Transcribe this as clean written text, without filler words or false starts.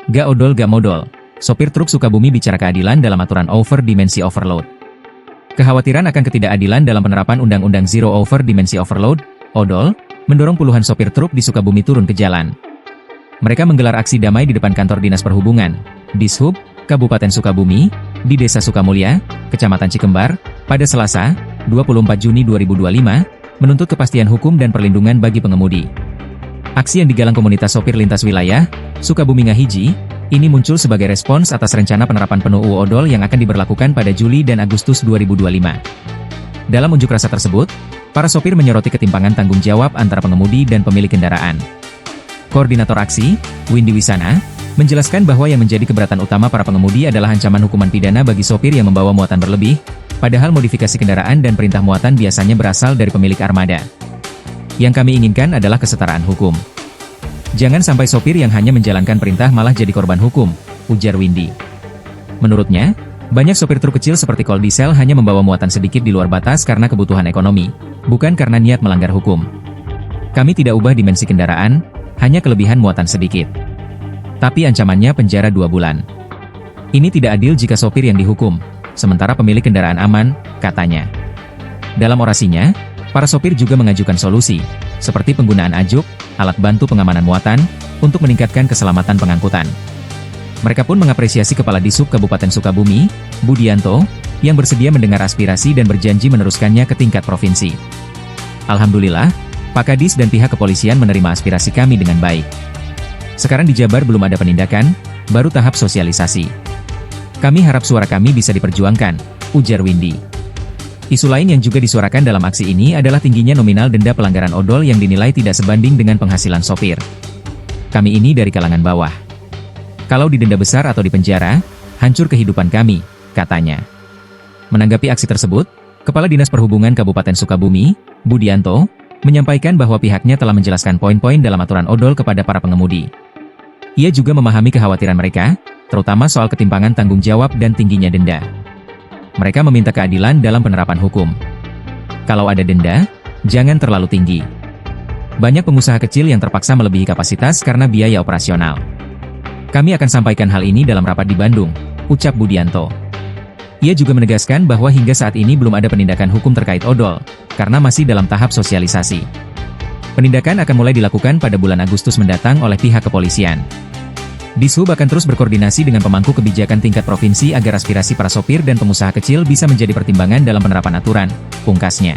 Gak odol gak modal. Sopir truk Sukabumi bicara keadilan dalam aturan over dimensi overload. Kekhawatiran akan ketidakadilan dalam penerapan Undang-Undang Zero Over Dimensi Overload, (ODOL), mendorong puluhan sopir truk di Sukabumi turun ke jalan. Mereka menggelar aksi damai di depan kantor Dinas Perhubungan, Dishub, Kabupaten Sukabumi, di Desa Sukamulya, Kecamatan Cikembar, pada Selasa, 24 Juni 2025, menuntut kepastian hukum dan perlindungan bagi pengemudi. Aksi yang digalang komunitas sopir lintas wilayah, Sukabumi Ngahiji, ini muncul sebagai respons atas rencana penerapan penuh UU ODOL yang akan diberlakukan pada Juli dan Agustus 2025. Dalam unjuk rasa tersebut, para sopir menyoroti ketimpangan tanggung jawab antara pengemudi dan pemilik kendaraan. Koordinator aksi, Windy Wisana, menjelaskan bahwa yang menjadi keberatan utama para pengemudi adalah ancaman hukuman pidana bagi sopir yang membawa muatan berlebih, padahal modifikasi kendaraan dan perintah muatan biasanya berasal dari pemilik armada. Yang kami inginkan adalah kesetaraan hukum. Jangan sampai sopir yang hanya menjalankan perintah malah jadi korban hukum, ujar Windy. Menurutnya, banyak sopir truk kecil seperti Kol Diesel hanya membawa muatan sedikit di luar batas karena kebutuhan ekonomi, bukan karena niat melanggar hukum. Kami tidak ubah dimensi kendaraan, hanya kelebihan muatan sedikit. Tapi ancamannya penjara 2 bulan. Ini tidak adil jika sopir yang dihukum, sementara pemilik kendaraan aman, katanya. Dalam orasinya, para sopir juga mengajukan solusi, seperti penggunaan ajuk, alat bantu pengamanan muatan, untuk meningkatkan keselamatan pengangkutan. Mereka pun mengapresiasi Kepala Dishub Kabupaten Sukabumi, Budianto, yang bersedia mendengar aspirasi dan berjanji meneruskannya ke tingkat provinsi. Alhamdulillah, Pak Kadis dan pihak kepolisian menerima aspirasi kami dengan baik. Sekarang di Jabar belum ada penindakan, baru tahap sosialisasi. Kami harap suara kami bisa diperjuangkan, ujar Windy. Isu lain yang juga disuarakan dalam aksi ini adalah tingginya nominal denda pelanggaran ODOL yang dinilai tidak sebanding dengan penghasilan sopir. Kami ini dari kalangan bawah. Kalau didenda besar atau dipenjara, hancur kehidupan kami, katanya. Menanggapi aksi tersebut, Kepala Dinas Perhubungan Kabupaten Sukabumi, Budianto, menyampaikan bahwa pihaknya telah menjelaskan poin-poin dalam aturan ODOL kepada para pengemudi. Ia juga memahami kekhawatiran mereka, terutama soal ketimpangan tanggung jawab dan tingginya denda. Mereka meminta keadilan dalam penerapan hukum. Kalau ada denda, jangan terlalu tinggi. Banyak pengusaha kecil yang terpaksa melebihi kapasitas karena biaya operasional. Kami akan sampaikan hal ini dalam rapat di Bandung, ucap Budianto. Ia juga menegaskan bahwa hingga saat ini belum ada penindakan hukum terkait ODOL, karena masih dalam tahap sosialisasi. Penindakan akan mulai dilakukan pada bulan Agustus mendatang oleh pihak kepolisian. Dishub akan terus berkoordinasi dengan pemangku kebijakan tingkat provinsi agar aspirasi para sopir dan pengusaha kecil bisa menjadi pertimbangan dalam penerapan aturan, pungkasnya.